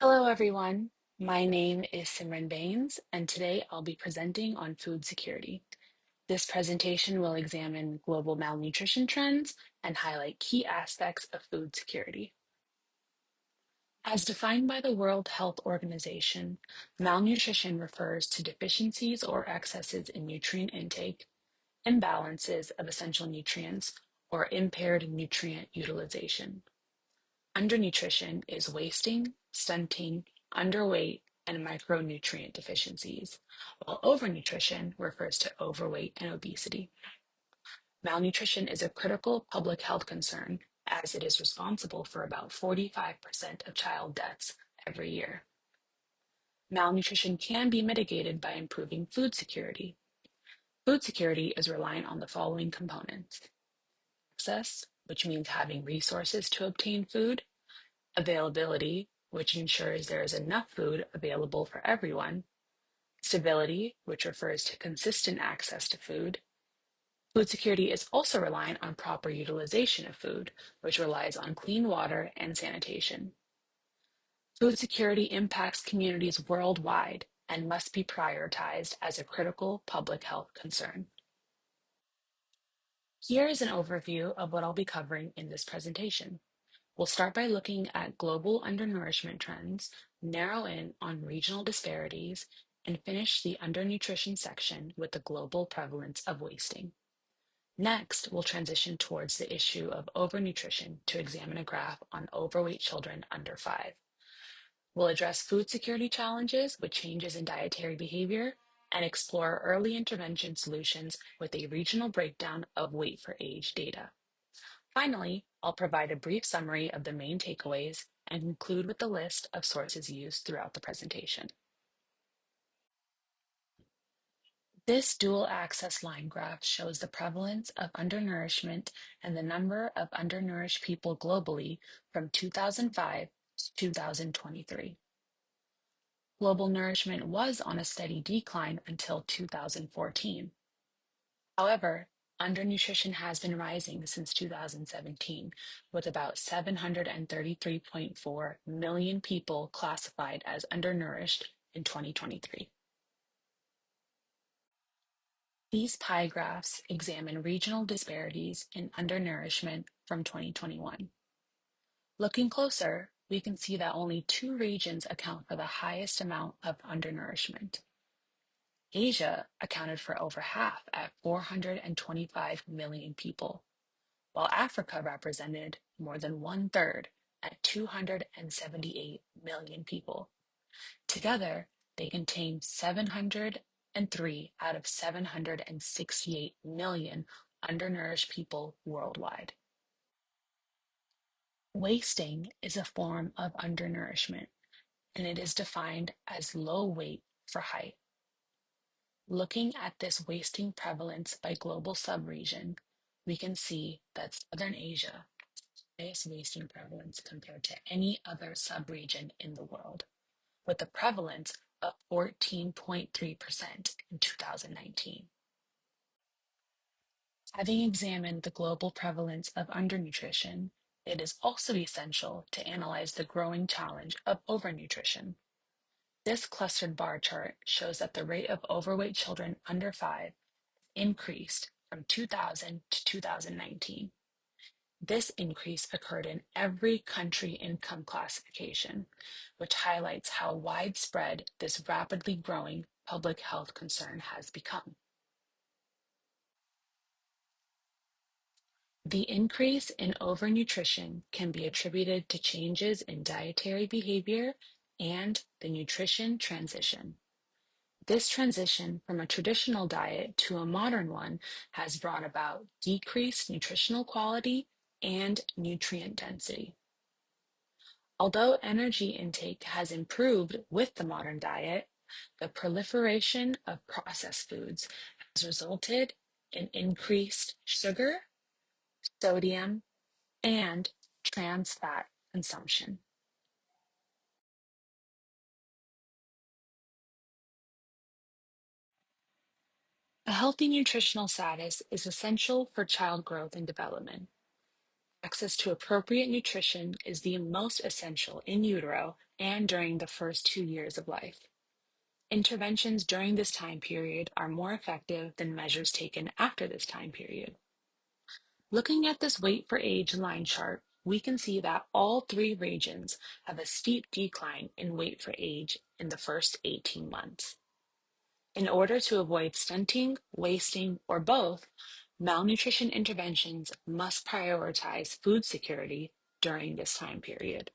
Hello, everyone. My name is Simran Bains, and today I'll be presenting on food security. This presentation will examine global malnutrition trends and highlight key aspects of food security. As defined by the World Health Organization, malnutrition refers to deficiencies or excesses in nutrient intake, imbalances of essential nutrients, or impaired nutrient utilization. Undernutrition is wasting, stunting, underweight, and micronutrient deficiencies, while overnutrition refers to overweight and obesity. Malnutrition is a critical public health concern as it is responsible for about 45% of child deaths every year. Malnutrition can be mitigated by improving food security. Food security is reliant on the following components: access, which means having resources to obtain food; availability, which ensures there is enough food available for everyone; stability, which refers to consistent access to food. Food security is also reliant on proper utilization of food, which relies on clean water and sanitation. Food security impacts communities worldwide and must be prioritized as a critical public health concern. Here is an overview of what I'll be covering in this presentation. We'll start by looking at global undernourishment trends, narrow in on regional disparities, and finish the undernutrition section with the global prevalence of wasting. Next, we'll transition towards the issue of overnutrition to examine a graph on overweight children under 5. We'll address food security challenges with changes in dietary behavior and explore early intervention solutions with a regional breakdown of weight for age data. Finally, I'll provide a brief summary of the main takeaways and conclude with a list of sources used throughout the presentation. This dual-axis line graph shows the prevalence of undernourishment and the number of undernourished people globally from 2005 to 2023. Global nourishment was on a steady decline until 2014. However, undernutrition has been rising since 2017, with about 733.4 million people classified as undernourished in 2023. These pie graphs examine regional disparities in undernourishment from 2021. Looking closer, we can see that only 2 regions account for the highest amount of undernourishment. Asia accounted for over half at 425 million people, while Africa represented more than 1/3 at 278 million people. Together, they contain 703 out of 768 million undernourished people worldwide. Wasting is a form of undernourishment, and it is defined as low weight for height. Looking at this wasting prevalence by global subregion, we can see that Southern Asia has the highest wasting prevalence compared to any other subregion in the world, with a prevalence of 14.3% in 2019. Having examined the global prevalence of undernutrition, it is also essential to analyze the growing challenge of overnutrition. This clustered bar chart shows that the rate of overweight children under 5 increased from 2000 to 2019. This increase occurred in every country income classification, which highlights how widespread this rapidly growing public health concern has become. The increase in overnutrition can be attributed to changes in dietary behavior and the nutrition transition. This transition from a traditional diet to a modern one has brought about decreased nutritional quality and nutrient density. Although energy intake has improved with the modern diet, the proliferation of processed foods has resulted in increased sugar, sodium, and trans fat consumption. A healthy nutritional status is essential for child growth and development. Access to appropriate nutrition is the most essential in utero and during the first 2 years of life. Interventions during this time period are more effective than measures taken after this time period. Looking at this weight for age line chart, we can see that all three regions have a steep decline in weight for age in the first 18 months. In order to avoid stunting, wasting, or both, malnutrition interventions must prioritize food security during this time period.